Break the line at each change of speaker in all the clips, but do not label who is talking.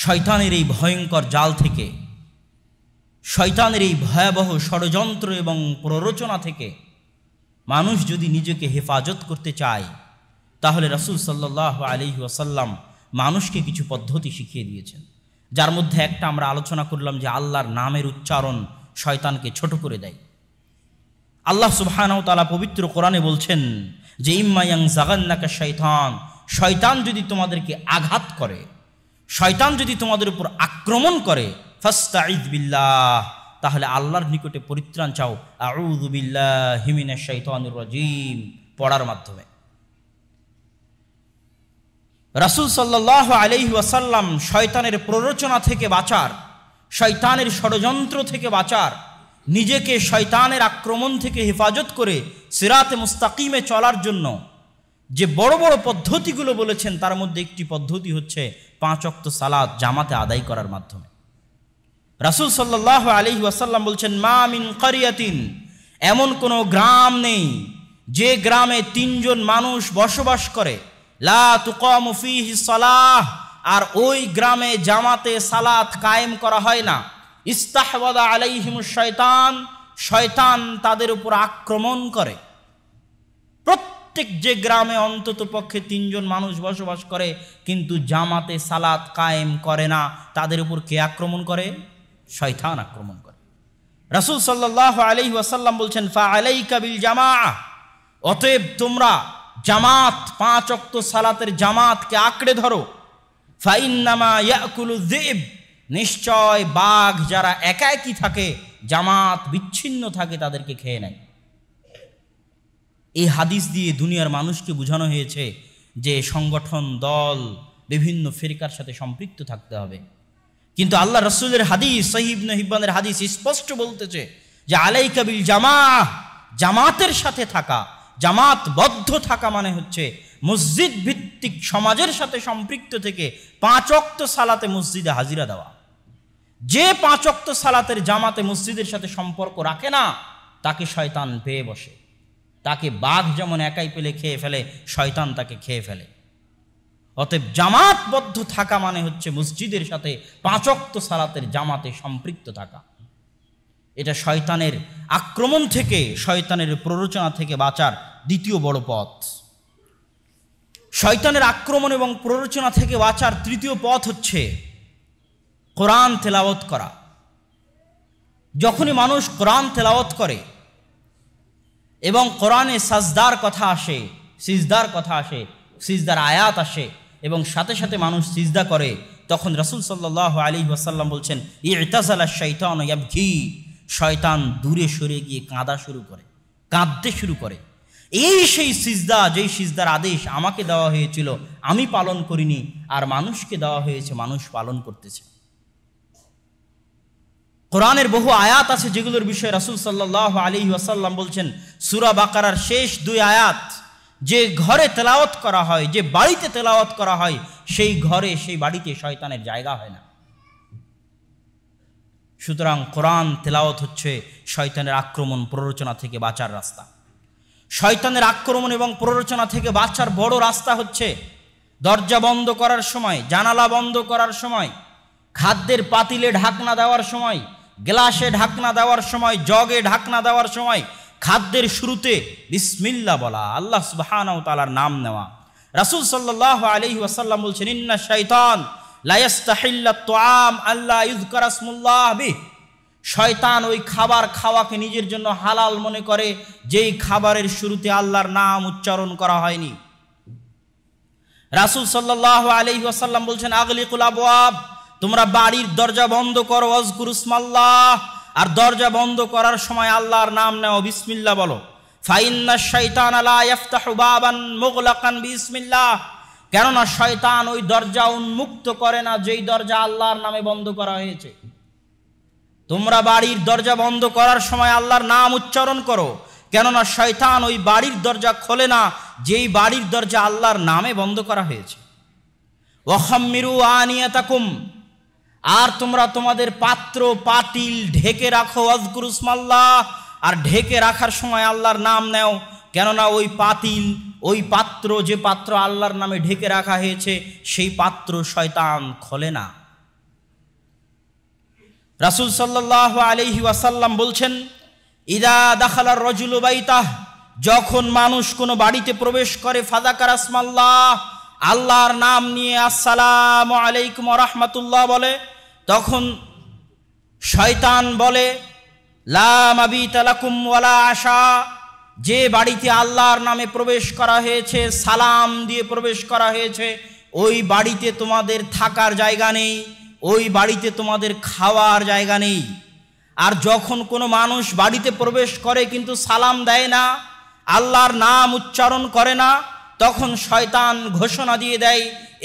শয়তানের এই ভয়ঙ্কর জাল থেকে, শয়তানের এই ভয়াবহ ষড়যন্ত্র এবং প্ররোচনা থেকে মানুষ যদি নিজেকে হেফাজত করতে চায়, তাহলে রাসূল সাল্লাল্লাহু আলাইহি ওয়াসাল্লাম মানুষকে কিছু পদ্ধতি শিখিয়ে দিয়েছেন, যার মধ্যে একটা আমরা আলোচনা করলাম যে আল্লাহর নামের উচ্চারণ শয়তানকে ছোট করে দেয়। আল্লাহ সুবহানাহু ওয়া তাআলা পবিত্র কোরআনে বলছেন যে ইম্মা ইয়ানজাগান্নাকা শাইতান, শয়তান যদি তোমাদেরকে আঘাত করে, শয়তান যদি তোমাদের উপর আক্রমণ করে, ফাস্তাইয বিল্লাহ, তাহলে আল্লাহর নিকটে পরিত্রাণ চাও, আউযু বিল্লাহি মিনাশ শাইতানির রাজীম পড়ার মাধ্যমে। রাসূল সাল্লাল্লাহু আলাইহি ওয়াসাল্লাম শয়তানের প্ররোচনা থেকে বাঁচার, শয়তানের ষড়যন্ত্র থেকে বাঁচার, নিজেকে শয়তানের আক্রমণ থেকে হেফাজত করে সিরাতে মুস্তাকিমে চলার জন্য যে বড় বড় পদ্ধতিগুলো বলেছেন, তার মধ্যে একটি পদ্ধতি হচ্ছে 5 ওয়াক্ত সালাত জামাতে আদায় করার মাধ্যমে। রাসূল সাল্লাল্লাহু আলাইহি ওয়াসাল্লাম বলছেন, মা মিন ক্বরিয়াতিন, এমন কোনো গ্রাম নেই যে গ্রামে 3 জন মানুষ বসবাস করে, লা তুকামু ফীহি সালাহ, আর ওই গ্রামে জামাতে সালাত কায়েম করা হয় না, ইস্তাহওয়াদা আলাইহিমুশ শয়তান, শয়তান তাদের উপর আক্রমণ করে। প্রত্যেক যে গ্রামে অন্তত পক্ষে 3 জন মানুষ বসবাস করে কিন্তু জামাতে সালাত কায়েম করে না, তাদের উপর কে আক্রমণ করে? শয়তান আক্রমণ করে। রাসূল সাল্লাল্লাহু আলাইহি ওয়াসাল্লাম বলছেন, ফা আলাইকা বিল জামাআহ, অতএব তোমরা জামাত, 5 ওয়াক্ত সালাতের জামাতকে আঁকড়ে ধরো। ফা ইন্নামা ইয়াকুলু যিব, নিশ্চয় বাঘ যারা একাকী থাকে, জামাত বিচ্ছিন্ন থাকে, তাদেরকে খেয়ে নেয়। এই হাদিস দিয়ে দুনিয়ার মানুষকে বোঝানো হয়েছে যে সংগঠন, দল, বিভিন্ন ফিরকার সাথে সম্পৃক্ত থাকতে হবে। কিন্তু আল্লাহ রাসূলের হাদিস, সহিহ ইবনে হিব্বানের হাদিস স্পষ্ট বলতেছে যে আলাইকা বিল জামাআহ, জামাতের সাথে থাকা, জামাতবদ্ধ থাকা মানে হচ্ছে মসজিদ ভিত্তিক সমাজের সাথে সম্পৃক্ত থেকে 5 ওয়াক্ত সালাতে মসজিদে হাজিরা দেওয়া। যে 5 ওয়াক্ত সালাতের জামাতে মসজিদের সাথে সম্পর্ক রাখে না, তাকে শয়তান পেয়ে বসে। তাকে বাঘ যেমন একাই পেলে খেয়ে ফেলে, শয়তান তাকে খেয়ে ফেলে। অতএব জামাতবদ্ধ থাকা মানে হচ্ছে মসজিদের সাথে 5 ওয়াক্ত সালাতের জামাতে সম্পৃক্ত থাকা। এটা শয়তানের আক্রমণ থেকে, শয়তানের প্ররোচনা থেকে বাঁচার দ্বিতীয় বড় পথ। শয়তানের আক্রমণ এবং প্ররোচনা থেকে বাঁচার তৃতীয় পথ হচ্ছে কোরআন তেলাওয়াত করা। যখনই মানুষ কোরআন তেলাওয়াত করে এবং কোরআনে সাজদার কথা আসে, সিজদার কথা আসে, সিজদার আয়াত আসে এবং সাথে সাথে মানুষ সিজদা করে, তখন রাসূল সাল্লাল্লাহু আলাইহি ওয়াসাল্লাম বলছেন, ই'তাযালা শাইতানু ইয়াবকি, শয়তান দূরে সরে গিয়ে কাঁদা শুরু করে, কাঁদতে শুরু করে। এই সেই সিজদা, যেই সিজদার আদেশ আমাকে দেওয়া হয়েছিল আমি পালন করিনি, আর মানুষকে দেওয়া হয়েছে মানুষ পালন করতেছে। কোরআনের বহু আয়াত আছে যেগুলোর বিষয়ে রাসূল সাল্লাল্লাহু আলাইহি ওয়াসাল্লাম বলছেন, সূরা বাকারার শেষ 2 আয়াত, যে ঘরে তেলাওয়াত করা হয়, যে বাড়িতে তেলাওয়াত করা হয়, সেই ঘরে, সেই বাড়িতে শয়তানের জায়গা হয় না। সুতরাং কোরআন তেলাওয়াত হচ্ছে শয়তানের আক্রমণ, প্ররোচনা থেকে বাঁচার রাস্তা। শয়তানের আক্রমণ এবং প্ররোচনা থেকে বাঁচার বড় রাস্তা হচ্ছে দরজা বন্ধ করার সময়, জানালা বন্ধ করার সময়, খাদ্যের পাতিলে ঢাকনা দেওয়ার সময়, গ্লাসে ঢাকনা দেওয়ার সময়, জগে ঢাকনা দেওয়ার সময় খাদ্যের শুরুতে বিসমিল্লাহ বলা, আল্লাহ সুবহানাহু ওয়া তাআলার নাম নেওয়া। রাসূল সাল্লাল্লাহু আলাইহি ওয়াসাল্লাম বলছেন, ইন্না শাইতান লা ইস্তাহিল্লা তুআম আল্লা ইযকারা ইসমুল্লাহ বিহি, শয়তান ওই খাবার খাওয়াকে নিজের জন্য হালাল মনে করে যেই খাবারের শুরুতে আল্লাহর নাম উচ্চারণ করা হয়নি। রাসূল সাল্লাল্লাহু আলাইহি ওয়াসাল্লাম বলছেন, আগলিকুল আবওয়াব, তোমরা বাড়ির দরজা বন্ধ করো, ওয়াজকুরু ইসমাল্লাহ, আর দরজা বন্ধ করার সময় আল্লাহর নাম নাও, বিসমিল্লাহ বলো। ফাইন্নাশ শাইতানা লা ইফতাহু বাবান মুগলাকান বিসমিল্লাহ, কেননা শয়তান ওই দরজা উন্মুক্ত করে না যেই দরজা আল্লাহর নামে বন্ধ করা হয়েছে। তোমরা বাড়ির দরজা বন্ধ করার সময় আল্লাহর নাম উচ্চারণ করো, কেননা শয়তান ওই বাড়ির দরজা খোলে না যেই বাড়ির দরজা আল্লাহর নামে বন্ধ করা হয়েছে। ওয়াখাম্মিরু আনিয়াতাকুম, আর তোমরা তোমাদের পাত্র পাতিল ঢেকে রাখো, ওয়াজকুরু ইসমাল্লাহ, আর ঢেকে রাখার সময় আল্লাহর নাম নাও, কেননা ওই পাতিল, ওই পাত্র, যে পাত্র আল্লাহর নামে ঢেকে রাখা হয়েছে, সেই পাত্র শয়তান খোলে না। রাসূল সাল্লাল্লাহু আলাইহি ওয়াসাল্লাম বলছেন, ইদা দাখালার রাজুলু বাইতাহ, যখন মানুষ কোনো বাড়িতে প্রবেশ করে, ফাযাকারা আসমাল্লাহ, আল্লাহর নাম নিয়ে আসসালামু আলাইকুম ওয়া রাহমাতুল্লাহ বলে, তখন শয়তান বলে, লা মাবিতা লাকুম ওয়ালা আশা, যে বাড়িতে আল্লাহর নামে প্রবেশ করা হয়েছে, সালাম দিয়ে প্রবেশ করা হয়েছে, ওই বাড়িতে তোমাদের থাকার জায়গা নেই, ওই বাড়িতে তোমাদের খাওয়ার জায়গা নেই। আর যখন কোনো মানুষ বাড়িতে প্রবেশ করে কিন্তু সালাম দেয় না, আল্লাহর নাম উচ্চারণ করে না, তখন শয়তান ঘোষণা দিয়ে দেয়,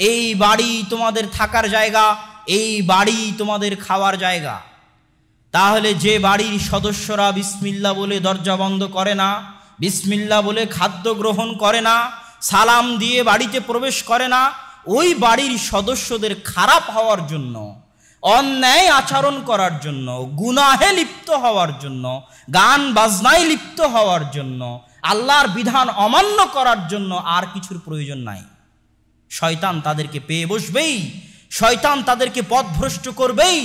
এই বাড়ি তোমাদের থাকার জায়গা, এই বাড়ি তোমাদের খাওয়ার জায়গা। তাহলে যে বাড়ির সদস্যরা বিসমিল্লাহ বলে দরজা বন্ধ করে না, বিসমিল্লাহ বলে খাদ্য গ্রহণ করে না, সালাম দিয়ে বাড়িতে প্রবেশ করে না, ওই বাড়ির সদস্যদের খারাপ হওয়ার জন্য, অন্যায় আচরণ করার জন্য, গুনাহে লিপ্ত হওয়ার জন্য, গান বাজনায় লিপ্ত হওয়ার জন্য, আল্লাহর বিধান অমান্য করার জন্য আর কিছুর প্রয়োজন নাই। শয়তান তাদেরকে পেয়ে বসবেই, শয়তান তাদেরকে পথভ্রষ্ট করবেই।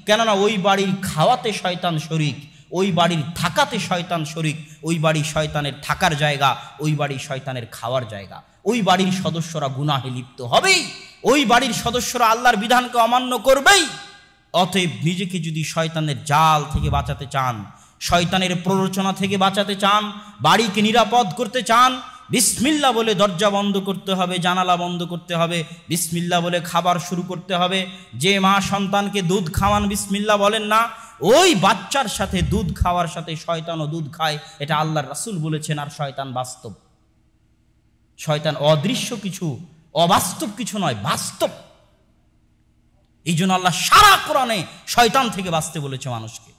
কেননা ওই বাড়ির খাওয়াতে শয়তান শরিক, ওই বাড়ির থাকাতে শয়তান শরিক, ওই বাড়ি শয়তানের থাকার জায়গা, ওই বাড়ি শয়তানের খাওয়ার জায়গা। ওই বাড়ির সদস্যরা গুনাহে লিপ্ত হবেই, ওই বাড়ির সদস্যরা আল্লাহর বিধানকে অমান্য করবেই। অতএব নিজেকে যদি শয়তানের জাল থেকে বাঁচাতে চান, শয়তানের প্ররোচনা থেকে বাঁচাতে চান, বাড়িকে নিরাপদ করতে চান, বিসমিল্লাহ বলে দরজা বন্ধ করতে হবে, জানালা বন্ধ করতে হবে, বিসমিল্লাহ বলে খাবার শুরু করতে হবে। যে মা সন্তানকে দুধ খাওয়ান বিসমিল্লাহ বলেন না, ওই বাচ্চার সাথে দুধ খাওয়ার সাথে শয়তানও দুধ খায়, এটা আল্লাহর রাসূল বলেছেন। আর শয়তান বাস্তব, শয়তান অদৃশ্য কিছু, অবাস্তব কিছু নয়, বাস্তব। এই জন্য আল্লাহ সারা কোরআনে শয়তান থেকে বাঁচতে বলেছে মানুষকে।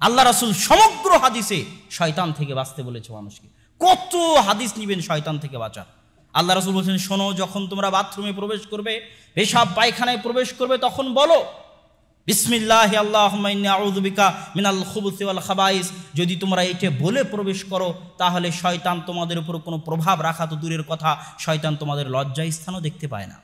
আল্লাহ রাসূল সমগ্র হাদিসে শয়তান থেকে বাঁচতে বলেছে মানুষকে। কত হাদিস নিবেন শয়তান থেকে বাঁচার। আল্লাহ রাসূল বলছেন, শোনো, যখন তোমরা বাথরুমে প্রবেশ করবে, পেশাব পায়খানায় প্রবেশ করবে, তখন বলো বিসমিল্লাহি আল্লাহুম্মা ইন্নী আউযু বিকা মিনাল খুবুসি ওয়াল খাবাইস। যদি তোমরা এটা বলে প্রবেশ করো, তাহলে শয়তান তোমাদের উপর কোনো প্রভাব রাখা তো দূরের কথা, শয়তান তোমাদের লজ্জাস্থানও দেখতে পায় না।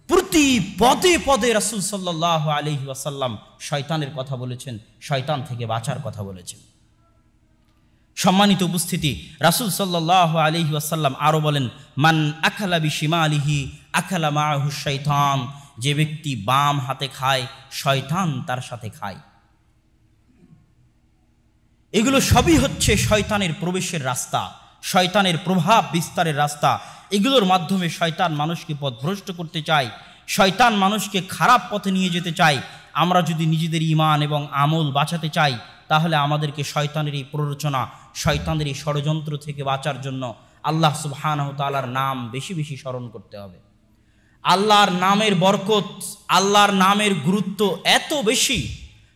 প্রতি পদে পদে রাসূল সাল্লাল্লাহু আলাইহি ওয়াসাল্লাম শয়তানের কথা বলেছেন, শয়তান থেকে বাঁচার কথা বলেছেন। সম্মানিত উপস্থিতি, রাসূল সাল্লাল্লাহু আলাইহি ওয়াসাল্লাম আরো বলেন, মান আকালা বিশিমালিহি আকালা মাআহু শাইতান, যে ব্যক্তি বাম হাতে খায়, শয়তান তার সাথে খায়। এগুলো সবই হচ্ছে শয়তানের প্রবেশের রাস্তা, শয়তানের প্রভাব বিস্তারের রাস্তা। এগুলোর মাধ্যমে শয়তান মানুষকে পথভ্রষ্ট করতে চায়, শয়তান মানুষকে খারাপ পথে নিয়ে যেতে চায়। আমরা যদি নিজেদের ঈমান এবং আমল বাঁচাতে চাই, তাহলে আমাদেরকে শয়তানের এই প্ররোচনা, শয়তানের এই ষড়যন্ত্র থেকে বাঁচার জন্য আল্লাহ সুবহানাহু ওয়া তাআলার নাম বেশি বেশি স্মরণ করতে হবে। আল্লাহর নামের বরকত, আল্লাহর নামের গুরুত্ব এত বেশি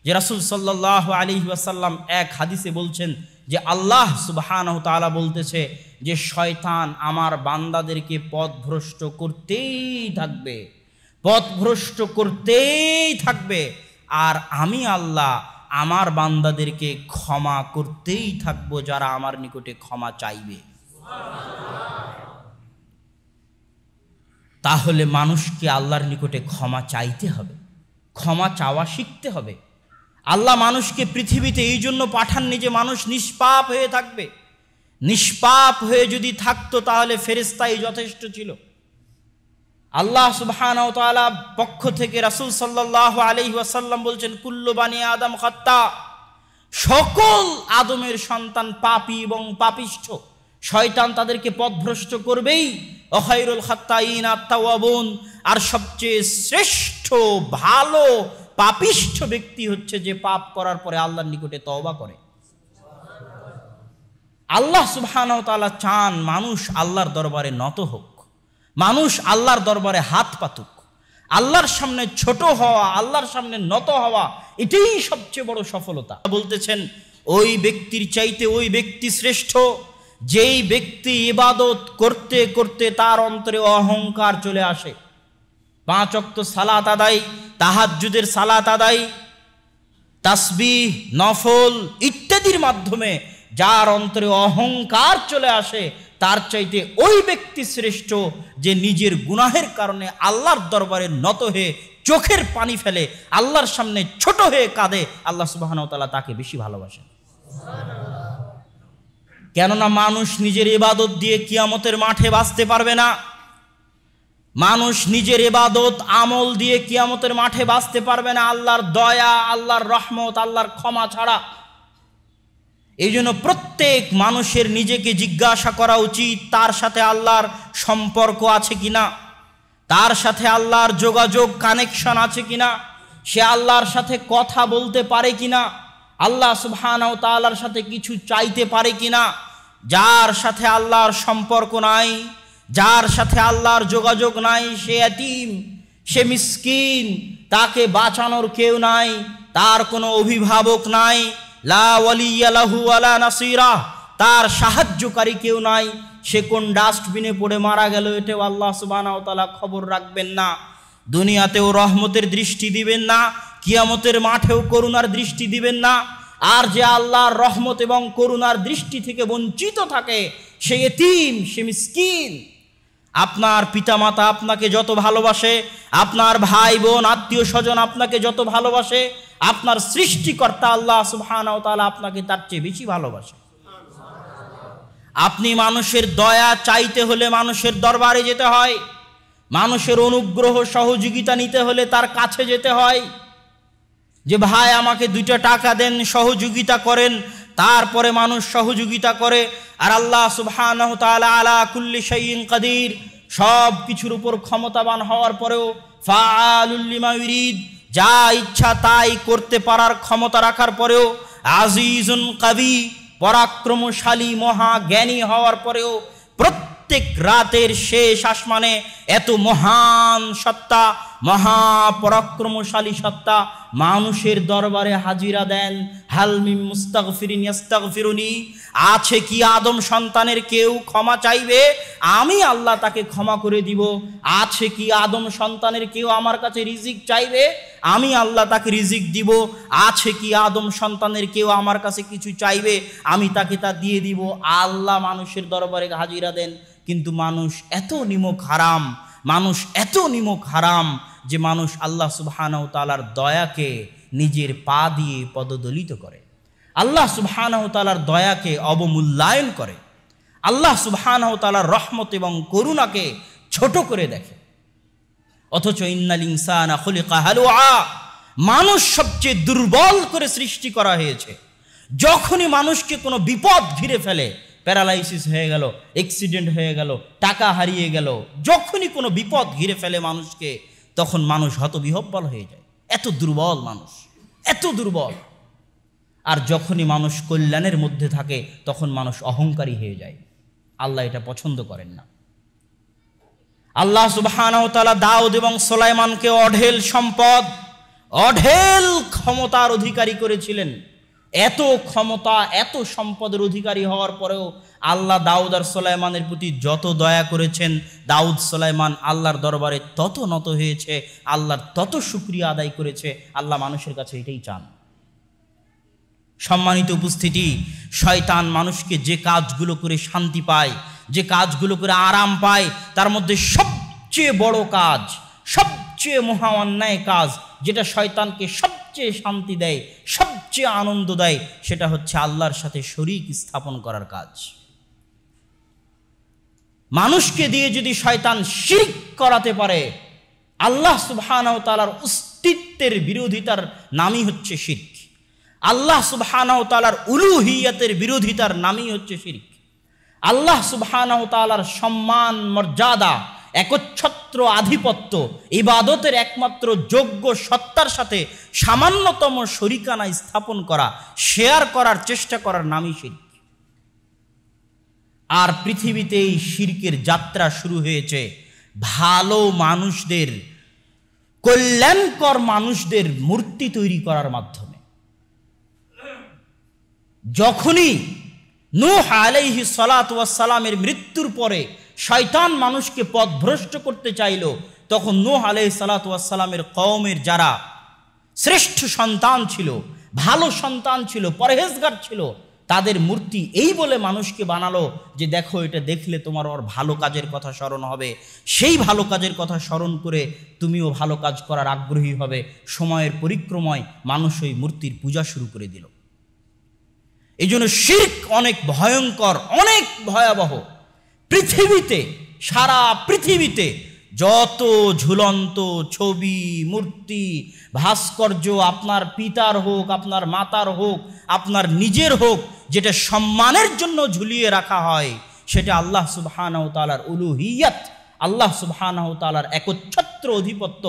যে রাসূল সাল্লাল্লাহু আলাইহি ওয়াসাল্লাম এক হাদিসে বলছেন যে আল্লাহ সুবহানাহু ওয়া তাআলা বলতেছে যে শয়তান আমার বান্দাদেরকে পথভ্রষ্ট করতেই থাকবে, পথভ্রষ্ট করতেই থাকবে, আর আমি আল্লাহ আমার বান্দাদেরকে ক্ষমা করতেই থাকবো যারা আমার নিকটে ক্ষমা চাইবে। তাহলে মানুষকে আল্লাহর নিকটে ক্ষমা চাইতে হবে, ক্ষমা চাওয়া শিখতে হবে। আল্লাহ মানুষকে পৃথিবীতে এই জন্য পাঠাননি যে মানুষ নিষ্পাপ হয়ে থাকবে। নিষ্পাপ হয়ে যদি থাকতো তাহলে ফেরেশতাই যথেষ্ট ছিল। আল্লাহ সুবহানাহু ওয়া তাআলা পক্ষ থেকে রাসূল সাল্লাল্লাহু আলাইহি ওয়াসাল্লাম বলছেন, কুল্লু বানি আদম খাত্তা, সকল আদমের সন্তান পাপী এবং পাপিষ্ঠ। শয়তান তাদেরকে পথভ্রষ্ট করবেই। খায়রুল খাত্তাইন আত-তাওয়াবুন, আর সবচেয়ে শ্রেষ্ঠ ভালো পাপিষ্ঠ ব্যক্তি হচ্ছে যে পাপ করার পরে আল্লাহর নিকটে তওবা করে। আল্লাহ সুবহানাহু ওয়া তাআলা চান মানুষ আল্লাহর দরবারে নত হোক, মানুষ আল্লাহর দরবারে হাত পাতুক। আল্লাহর সামনে ছোট হওয়া, আল্লাহর সামনে নত হওয়া, এটাই সবচেয়ে বড় সফলতা। বলতেছেন, ওই ব্যক্তির চাইতে ওই ব্যক্তি শ্রেষ্ঠ যেই ব্যক্তি ইবাদত করতে করতে তার অন্তরে অহংকার চলে আসে। 5 ওয়াক্ত সালাত আদায়, তাহাজ্জুদের সালাত আদায়, তাসবিহ, নফল ইত্যাদির মাধ্যমে যার অন্তরে অহংকার চলে আসে, তার চাইতে ওই ব্যক্তি শ্রেষ্ঠ যে নিজের গুনাহের কারণে আল্লাহর দরবারে নত হয়ে চোখের পানি ফেলে, আল্লাহর সামনে ছোট হয়ে কাঁদে, আল্লাহ সুবহানাহু ওয়া তাআলা তাকে বেশি ভালোবাসেন। কেননা মানুষ নিজের ইবাদত দিয়ে কিয়ামতের মাঠে বাঁচতে পারবে না। মানুষ নিজের ইবাদত আমল দিয়ে কিয়ামতের মাঠে বাঁচতে পারবে না আল্লাহর দয়া, আল্লাহর রহমত, আল্লাহর ক্ষমা ছাড়া। এই জন্য প্রত্যেক মানুষের নিজেকে জিজ্ঞাসা করা উচিত তার সাথে আল্লাহর সম্পর্ক আছে কিনা, তার সাথে আল্লাহর যোগাযোগ কানেকশন আছে কিনা, সে আল্লাহর সাথে কথা বলতে পারে কিনা, আল্লাহ সুবহানাহু ওয়া তাআলার সাথে কিছু চাইতে পারে কিনা। যার সাথে আল্লাহর সম্পর্ক নাই, যার সাথে আল্লাহর যোগাযোগ নাই, সে এতিম, সে মিসকিন, তাকে বাঁচানোর কেউ নাই, তার কোনো অভিভাবক নাই, লা ওয়ালিয়া লাহু ওয়ালা নাসিরা, তার সাহায্যকারী কেউ নাই। সে কোন ডাস্টবিনে পড়ে মারা গেল এটাও আল্লাহ সুবহানাহু ওয়া তাআলা খবর রাখবেন না। দুনিয়াতেও রহমতের দৃষ্টি দিবেন না, কিয়ামতের মাঠেও করুণার দৃষ্টি দিবেন না। আর যে আল্লাহর রহমত এবং করুণার দৃষ্টি থেকে বঞ্চিত থাকে সে এতিম, সে মিসকিন। আপনার পিতামাতা আপনাকে যত ভালোবাসে, আপনার ভাই বোন আত্মীয় স্বজন আপনাকে যত ভালোবাসে, আপনার সৃষ্টিকর্তা আল্লাহ সুবহানাহু ওয়া তাআলা আপনাকে তার চেয়ে বেশি ভালোবাসে। আপনি মানুষের দয়া চাইতে হলে মানুষের দরবারে যেতে হয়, মানুষের অনুগ্রহ সহযোগিতা নিতে হলে তার কাছে যেতে হয়, যে ভাই আমাকে 2টা টাকা দেন, সহযোগিতা করেন, তারপরে মানুষ সহযোগিতা করে। আর আল্লাহ সুবহানাহু ওয়া তাআলা আলা কুল্লি শাইইন কাদির, সব কিছুর উপর ক্ষমতাবান হওয়ার পরেও ফাআলুল লিমা ইউরিদ, যা ইচ্ছা তাই করতে পারার ক্ষমতা রাখার পরেও আজিজুন কাবি, পরাক্রমশালী মহা জ্ঞানী হওয়ার পরেও প্রত্যেক রাতের শেষ আসমানে এত মহান সত্তা, মহাপরাক্রমশালী সত্তা মানুষের দরবারে হাজিরা দেন। হাল মিন মুস্তাগফিরিন ইস্তাগফিরুনি, আছে কি আদম সন্তানের কেউ ক্ষমা চাইবে, আমি আল্লাহ তাকে ক্ষমা করে দিব। আছে কি আদম সন্তানের কেউ আমার কাছে রিজিক চাইবে, আমি আল্লাহ তাকে রিজিক দিব। আছে কি আদম সন্তানের কেউ আমার কাছে কিছু চাইবে, আমি তাকে তা দিয়ে দিব। আল্লাহ মানুষের দরবারে হাজিরা দেন। কিন্তু মানুষ এত নিমক হারাম, মানুষ এত নিমক হারাম যে মানুষ আল্লাহ সুবহানাহু ওয়া তাআলার দয়াকে নিজের পা দিয়ে পদদলিত করে, আল্লাহ সুবহানাহু ওয়া তাআলার দয়াকে অবমূল্যায়ন করে, আল্লাহ সুবহানাহু ওয়া তাআলার রহমত এবং করুণাকে ছোট করে দেখে। অথচ ইন্নাল ইনসানা খুলিকা হালুআ, মানুষ সবচেয়ে দুর্বল করে সৃষ্টি করা হয়েছে। যখনই মানুষকে কোনো বিপদ ঘিরে ফেলে, প্যারালাইসিস হয়ে গেল, অ্যাক্সিডেন্ট হয়ে গেল, টাকা হারিয়ে গেল, যখনই কোনো বিপদ ঘিরে ফেলে মানুষকে, তখন মানুষ হতবিহ্বল হয়ে যায়। এত দুর্বল মানুষ, এত দুর্বল। আর যখনই মানুষ কল্যাণের মধ্যে থাকে তখন মানুষ অহংকারী হয়ে যায়। আল্লাহ এটা পছন্দ করেন না। আল্লাহ সুবহানাহু ওয়া তাআলা দাউদ এবং সুলাইমানকে অঢেল সম্পদ, অঢেল ক্ষমতার অধিকারী করেছিলেন। এত ক্ষমতা, এত সম্পদের অধিকারী হওয়ার পরেও আল্লাহ দাউদ আর সুলাইমানের প্রতি যত দয়া করেছেন, দাউদ সুলাইমান আল্লাহর দরবারে তত নত হয়েছে, আল্লাহর তত শুকরিয়া আদায় করেছে। আল্লাহ মানুষের কাছে এটাই চান। সম্মানিত উপস্থিতি, শয়তান মানুষকে যে কাজগুলো করে শান্তি পায়, যে কাজগুলো করে আরাম পায়, তার মধ্যে সবচেয়ে বড় কাজ, সবচেয়ে মহা অন্যায় কাজ, যেটা শয়তানকে সবচেয়ে শান্তি দেয়, সবচেয়ে আনন্দ দেয়, সেটা হচ্ছে আল্লাহর সাথে শরীক স্থাপন করার কাজ। মানুষকে দিয়ে যদি শয়তান শিরক করাতে পারে, আল্লাহ সুবহানাহু ওয়া তাআলার অস্তিত্বের বিরোধিতার নামই হচ্ছে শিরক। আল্লাহ সুবহানাহু ওয়া তাআলার উলুহিয়াতের বিরোধিতার নামই হচ্ছে শিরক। আল্লাহ সুবহানাহু ওয়া তাআলার সম্মান, মর্যাদা, একচ্ছত্র আধিপত্য, ইবাদতের একমাত্র যোগ্য সত্তার সাথে সামান্যতম শরিকানা স্থাপন করা, শেয়ার করার চেষ্টা করার নামই শিরক। আর পৃথিবীতে এই শিরকের যাত্রা শুরু হয়েছে ভালো মানুষদের, কল্যাণকর মানুষদের মূর্তি তৈরি করার মাধ্যমে। যখনই নূহ আলাইহিস সালাতু ওয়াস সালামের মৃত্যুর পরে শয়তান মানুষকে পথভ্রষ্ট করতে চাইল, তখন নূহ আলাইহিস সালাতু ওয়াস সালামের কওমের যারা শ্রেষ্ঠ সন্তান ছিল, ভালো সন্তান ছিল, পরহেজগার ছিল, তাদের মূর্তি এই বলে মানুষকে বানালো যে দেখো এটা দেখলে তোমার ওর ভালো কাজের কথা স্মরণ হবে, সেই ভালো কাজের কথা স্মরণ করে তুমিও ভালো কাজ করার আগ্রহী হবে। সময়ের পরিক্রমায় মানুষ ওই মূর্তির পূজা শুরু করে দিল। এই জন্য শিরক অনেক ভয়ঙ্কর, অনেক ভয়াবহ। পৃথিবীতে, সারা পৃথিবীতে যত ঝুলন্ত ছবি, মূর্তি, ভাস্কর্য, আপনার পিতার হোক, আপনার মাতার হোক, আপনার নিজের হোক, যেটা সম্মানের জন্য ঝুলিয়ে রাখা হয়, সেটা আল্লাহ সুবহানাহু ওয়া তাআলার উলুহিয়ত, আল্লাহ সুবহানাহু ওয়া তাআলার একচ্ছত্র অধিপত্য,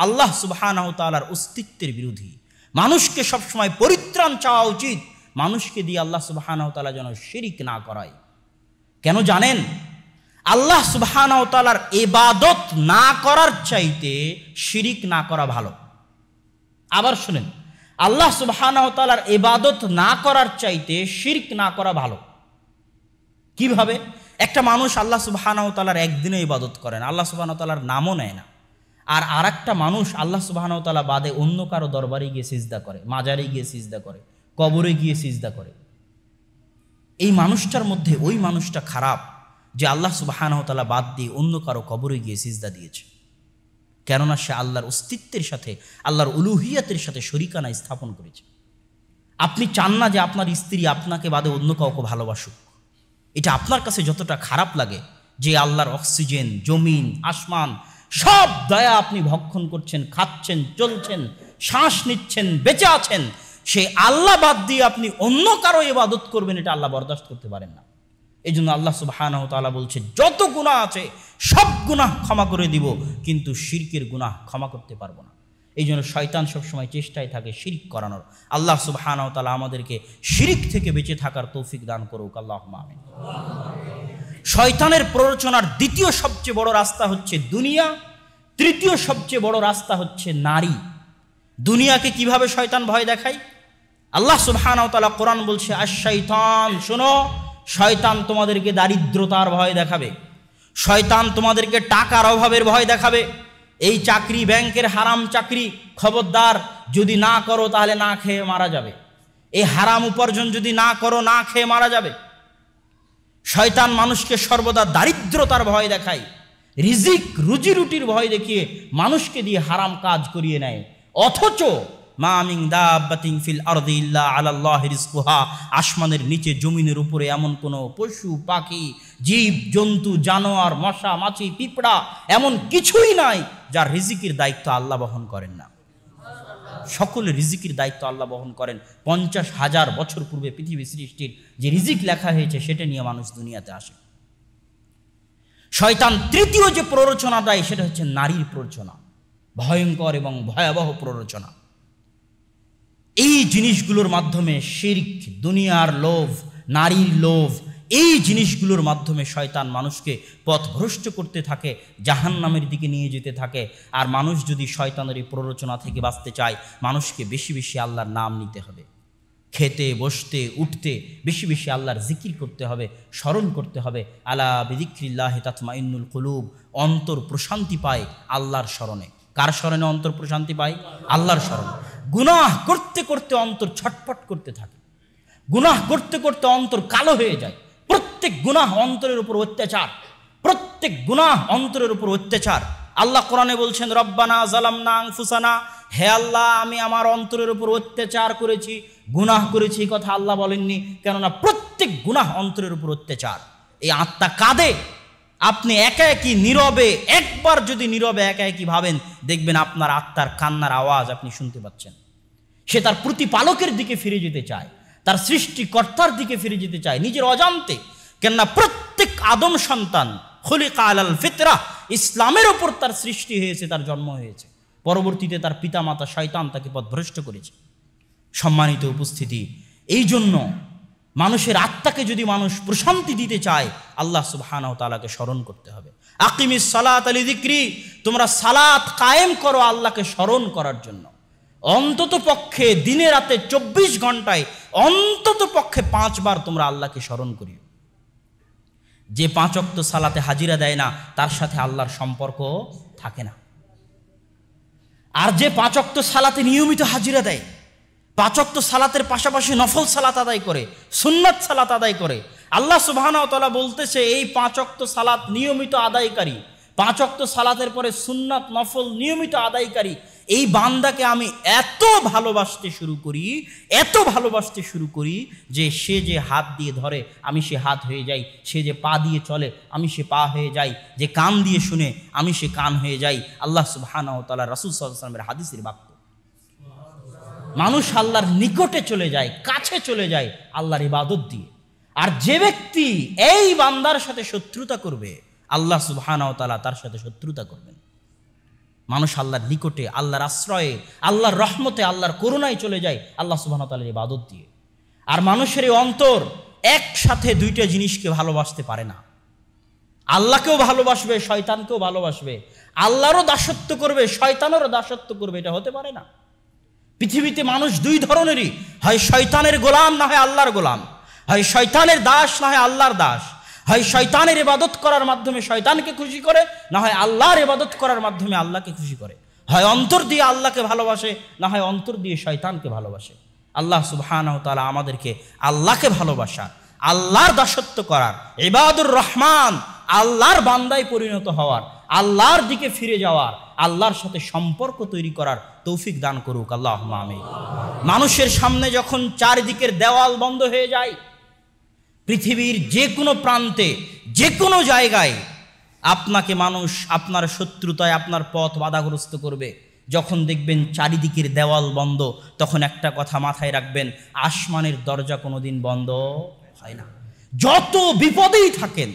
আল্লাহ সুবহানাহু ওয়া তাআলার অস্তিত্বের বিরোধী। মানুষকে সবসময় পরিত্রাণ চাওয়া উচিত, মানুষকে দিয়ে আল্লাহ সুবহানাহু ওয়া তাআলা যেন শিরিক না করায়। কেন জানেন? আল্লাহ সুবহানাহু ওয়া তাআলার ইবাদত না করার চাইতে শিরিক না করা ভালো। আবার শুনেন, আল্লাহ সুবহানাহু ওয়া তাআলার ইবাদত না করার চাইতে শিরক না করা ভালো। কিভাবে? একটা মানুষ আল্লাহ সুবহানাহু ওয়া তাআলার একদিনে ইবাদত করেন, আল্লাহ সুবহানাহু ওয়া তাআলার নামও নেয় না, আর একটা মানুষ আল্লাহ সুবহানাহু ওয়া তাআলা বাদে অন্য কারো দরবারে গিয়ে সিজদা করে, মাজারে গিয়ে সিজদা করে, কবরে গিয়ে সিজদা করে। এই মানুষটার মধ্যে ওই মানুষটা খারাপ যে আল্লাহ সুবহানাহু ওয়া তাআলা বাদ দিয়ে অন্য কারো কবরে গিয়ে সিজদা দিয়েছে। কেননা সে আল্লাহর অস্তিত্বের সাথে, আল্লাহর উলুহিয়াতের সাথে শরিকানা স্থাপন করেছে। আপনি চান না যে আপনার স্ত্রী আপনাকে বাদে অন্য কাউকে ভালোবাসুক। এটা আপনার কাছে যতটা খারাপ লাগে যে আল্লাহর অক্সিজেন, জমিন, আসমান সব দয়া আপনি ভক্ষণ করছেন, খাচ্ছেন, চলছেন, শ্বাস নিচ্ছেন, বেঁচে আছেন, সেই আল্লাহ বাদ দিয়ে আপনি অন্য কারো ইবাদত করবেন, এটা আল্লাহ বরদাস্ত করতে পারেন না। এই জন্য আল্লাহ সুবহানাহু ওয়া তাআলা বলছে যত গুনাহ আছে সব গুনাহ ক্ষমা করে দিব, কিন্তু শিরকের গুনাহ ক্ষমা করতে পারবো না। এই জন্য শয়তান সবসময় চেষ্টায় থাকে শিরক করানোর। আল্লাহ সুবহানাহু ওয়া তাআলা আমাদেরকে শিরক থেকে বেঁচে থাকার তৌফিক দান করুক, আল্লাহুম্মা আমিন। শয়তানের প্ররোচনার দ্বিতীয় সবচেয়ে বড় রাস্তা হচ্ছে দুনিয়া, তৃতীয় সবচেয়ে বড় রাস্তা হচ্ছে নারী। দুনিয়াকে কিভাবে শয়তান ভয় দেখায়? আল্লাহ সুবহানাহু ওয়া তাআলা কোরআন বলছে, আশ-শাইতান, শোনো, শয়তান তোমাদেরকে দারিদ্রতার ভয় দেখাবে, শয়তান তোমাদেরকে টাকার অভাবের ভয় দেখাবে। এই চাকরি, ব্যাংকের হারাম চাকরি, খবরদার, যদি না করো তাহলে না খেয়ে মারা যাবে। এই হারাম উপার্জন যদি না করো, না খেয়ে মারা যাবে। শয়তান মানুষকে সর্বদা দারিদ্রতার ভয় দেখায়, রিজিক, রুজি রুটির ভয় দেখিয়ে মানুষকে দিয়ে হারাম কাজ করিয়ে নেয়। অথচ মা মিন দাব্বাতিন ফিল আরদি ইল্লা আলাল্লাহি রিজকুহা, আসমানের নিচে, জমিনের উপরে এমন কোনো পশু, পাখি, জীব জন্তু, জানোয়ার, মশা, মাছি, পিঁপড়া এমন কিছুই নাই যার রিজিকের দায়িত্ব আল্লাহ বহন করেন না। সকলের রিজিকের দায়িত্ব আল্লাহ বহন করেন। 50,000 বছর পূর্বে পৃথিবী সৃষ্টির যে রিজিক লেখা হয়েছে সেটা নিয়ে মানুষ দুনিয়াতে আসে। শয়তান তৃতীয় যে প্ররোচনা দেয় সেটা হচ্ছে নারীর প্ররোচনা, ভয়ঙ্কর এবং ভয়াবহ প্ররোচনা। এই জিনিসগুলোর মাধ্যমে শিরক, দুনিয়ার লোভ, নারীর লোভ, এই জিনিসগুলোর মাধ্যমে শয়তান মানুষকে পথভ্রষ্ট করতে থাকে, জাহান্নামের দিকে নিয়ে যেতে থাকে। আর মানুষ যদি শয়তানের এই প্ররোচনা থেকে বাঁচতে চায়, মানুষকে বেশি বেশি আল্লাহর নাম নিতে হবে, খেতে, বসতে, উঠতে বেশি বেশি আল্লাহর জিকির করতে হবে, স্মরণ করতে হবে। আলা বিযিক্রিল্লাহি তাতমাইন্নুল কুলুব, অন্তর প্রশান্তি পায় আল্লাহর স্মরণে। কার স্মরণে অন্তর প্রশান্তি পায়? আল্লাহর স্মরণে। গুনাহ করতে করতে অন্তর ছটফট করতে থাকে, গুনাহ করতে করতে অন্তর কালো হয়ে যায়। প্রত্যেক গুনাহ অন্তরের উপর অত্যাচার, প্রত্যেক গুনাহ অন্তরের উপর অত্যাচার। আল্লাহ কোরআনে বলছেন, রব্বানা যালামনা আনফুসানা, হে আল্লাহ আমি আমার অন্তরের উপর অত্যাচার করেছি, গুনাহ করেছি। এই কথা আল্লাহ বলেননি, কেননা প্রত্যেক গুনাহ অন্তরের উপর অত্যাচার। এই আত্মা কাঁদে। আপনি একা একই নীরবে, একবার যদি নীরবে একা একই ভাবেন, দেখবেন আপনার আত্মার কান্নার আওয়াজ আপনি শুনতে পাচ্ছেন। সে তার প্রতিপালকের দিকে ফিরে যেতে চায়, তার সৃষ্টিকর্তার দিকে ফিরে যেতে চায় নিজের অজান্তে। কেননা প্রত্যেক আদম সন্তান খুলিকা আলাল ফিতরা, ইসলামের ওপর তার সৃষ্টি হয়েছে, তার জন্ম হয়েছে। পরবর্তীতে তার পিতামাতা শয়তান তাকে পথভ্রষ্ট করেছে। সম্মানিত উপস্থিতি, এই জন্য মানুষের আত্মাকে যদি মানুষ প্রশান্তি দিতে চায়, আল্লাহ সুবহানাহু ওয়া তাআলাকে স্মরণ করতে হবে। আকিমিস সালাত লিযিকরি, তোমরা সালাত কায়েম করো আল্লাহকে স্মরণ করার জন্য। অন্তত পক্ষে দিনে রাতে 24 ঘন্টায় অন্তত পক্ষে 5 বার তোমরা আল্লাহকে স্মরণ করিও। যে 5 ওয়াক্ত সালাতে হাজিরা দেয় না, তার সাথে আল্লাহর সম্পর্ক থাকে না। আর যে 5 ওয়াক্ত সালাতে নিয়মিত হাজিরা দেয়, 5 ওয়াক্ত সালাতের পাশাপাশি নফল সালাত আদায় করে, সুন্নাত সালাত আদায় করে। আল্লাহ সুবহানাহু ওয়া তাআলা বলতেছে এই 5 ওয়াক্ত সালাত নিয়মিত আদায়কারী, 5 ওয়াক্ত সালাতের পরে সুন্নাত নফল নিয়মিত আদায়কারী এই বান্দাকে আমি এত ভালোবাসতে শুরু করি যে সে যে হাত দিয়ে ধরে আমি সে হাত হয়ে যাই, সে যে পা দিয়ে চলে আমি সে পা হয়ে যাই, যে কান দিয়ে শুনে আমি সে কান হয়ে যাই। আল্লাহ সুবহানাহু ওয়া তাআলা রাসূল সাল্লাল্লাহু আলাইহি ওয়াসাল্লামের হাদিসের বাক্য। মানুষ আল্লাহর নিকটে চলে যায়, কাছে চলে যায় আল্লাহর ইবাদত দিয়ে। আর যে ব্যক্তি এই বান্দার সাথে শত্রুতা করবে, আল্লাহ সুবহানাহু ওয়া তাআলা তার সাথে শত্রুতা করবেন। মানুষ আল্লাহর নিকটে, আল্লাহর আশ্রয়ে, আল্লাহর রহমতে, আল্লাহর করুণায় চলে যায় আল্লাহ সুবহানাহু ওয়া তাআলার ইবাদত দিয়ে। আর মানুষের এই অন্তর একসাথে দুইটা জিনিসকে ভালোবাসতে পারে না। আল্লাহকেও ভালোবাসবে, শয়তানকেও ভালোবাসবে, আল্লাহরও দাসত্ব করবে, শয়তানেরও দাসত্ব করবে, এটা হতে পারে না। পৃথিবীতে মানুষ দুই ধরনেরই, হয় শয়তানের গোলাম না হয় আল্লাহর গোলাম, হয় শয়তানের দাস না হয় আল্লাহর দাস, হয় শয়তানের ইবাদত করার মাধ্যমে শয়তানকে খুশি করে, না হয় আল্লাহর ইবাদত করার মাধ্যমে আল্লাহকে খুশি করে। হয় অন্তর দিয়ে আল্লাহকে ভালোবাসে, না হয় অন্তর দিয়ে শয়তানকে ভালোবাসে। আল্লাহ সুবহানাহু ওয়া তাআলা আমাদেরকে আল্লাহকে ভালোবাসা, আল্লাহর দাসত্ব করার, ইবাদুর রহমান, আল্লাহর বান্দায় পরিণত হওয়ার, আল্লাহর দিকে ফিরে যাওয়ার, আল্লাহর সাথে সম্পর্ক তৈরি করার তৌফিক দান করুক আল্লাহুম্মা আমিন। মানুষের সামনে যখন চারিদিকের দেওয়াল বন্ধ হয়ে যায়, পৃথিবীর যে কোনো প্রান্তে, যে কোনো জায়গায় আপনাকে মানুষ আপনার শত্রুতায় আপনার পথ বাধাগ্রস্ত করবে, যখন দেখবেন চারিদিকের দেওয়াল বন্ধ, তখন একটা কথা মাথায় রাখবেন, আসমানের দরজা কোনোদিন বন্ধ হয় না। যত বিপদেই থাকেন,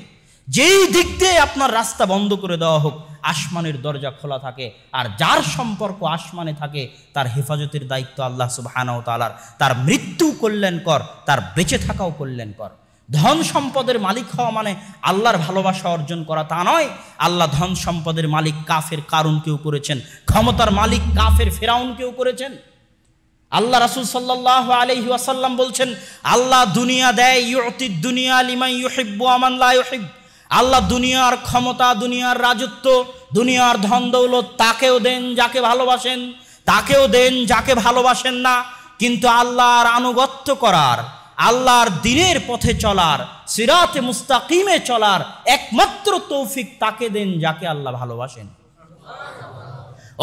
যেই দিক দিয়ে আপনার রাস্তা বন্ধ করে দেওয়া হোক, আসমানের দরজা খোলা থাকে। আর যার সম্পর্ক আসমানে থাকে তার হেফাজতের দায়িত্ব আল্লাহ সুবহানাহু ওয়া তাআলার। তার মৃত্যু কল্যাণকর, তার বেঁচে থাকাও কল্যাণকর। ধন সম্পদের মালিক হওয়া মানে আল্লাহর ভালোবাসা অর্জন করা তা নয়। আল্লাহ ধন সম্পদের মালিক কাফের কারুনকেও করেছেন, ক্ষমতার মালিক কাফের ফেরাউনকেও করেছেন। আল্লাহ রাসূল সাল্লাল্লাহু আলাইহি ওয়াসাল্লাম বলছেন, আল্লাহ দুনিয়া দেয়, ইউতিদ দুনিয়া লিমান ইউহিব্বু ওয়া মান লা ইউহিব। আল্লাহ দুনিয়ার ক্ষমতা, দুনিয়ার রাজত্ব, দুনিয়ার ধন দৌলত তাকেও দেন যাকে ভালোবাসেন, তাকেও দেন যাকে ভালোবাসেন না। কিন্তু আল্লাহর আনুগত্য করার, আল্লাহর দ্বীনের পথে চলার, সিরাতে মুস্তাকিমে চলার একমাত্র তৌফিক তাকে দেন যাকে আল্লাহ ভালোবাসেন।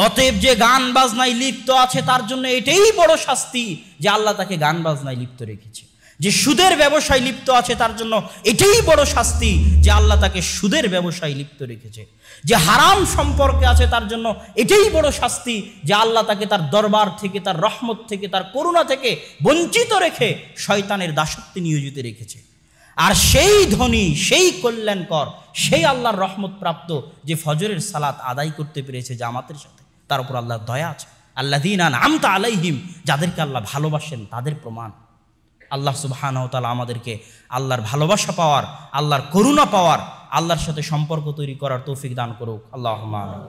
অতএব যে গান বাজনায় লিপ্ত আছে তার জন্য এটাই বড় শাস্তি যে আল্লাহ তাকে গান বাজনায় লিপ্ত রেখেছে। যে সুদের ব্যবসায় লিপ্ত আছে তার জন্য এটাই বড় শাস্তি যে আল্লাহ তাকে সুদের ব্যবসায় লিপ্ত রেখেছে। যে হারাম সম্পর্কে আছে তার জন্য এটাই বড় শাস্তি যে আল্লাহ তাকে তার দরবার থেকে, তার রহমত থেকে, তার করুণা থেকে বঞ্চিত রেখে শয়তানের দাসত্বে নিয়োজিত রেখেছে। আর সেই ধনী, সেই কল্যাণকর, সেই আল্লাহর রহমত প্রাপ্ত যে ফজরের সালাত আদায় করতে পেরেছে জামাতের সাথে, তার উপর আল্লাহর দয়া আছে। আল্লাযীনা আন'আমতা আলাইহিম, যাদেরকে আল্লাহ ভালোবাসেন তাদের প্রমাণ। আল্লাহ সুবহানাহু ওয়া তাআলা আমাদেরকে আল্লাহর ভালোবাসা পাওয়ার, আল্লাহর করুণা পাওয়ার, আল্লাহর সাথে সম্পর্ক তৈরি করার তৌফিক দান করুক। আল্লাহুম্মা আমিন।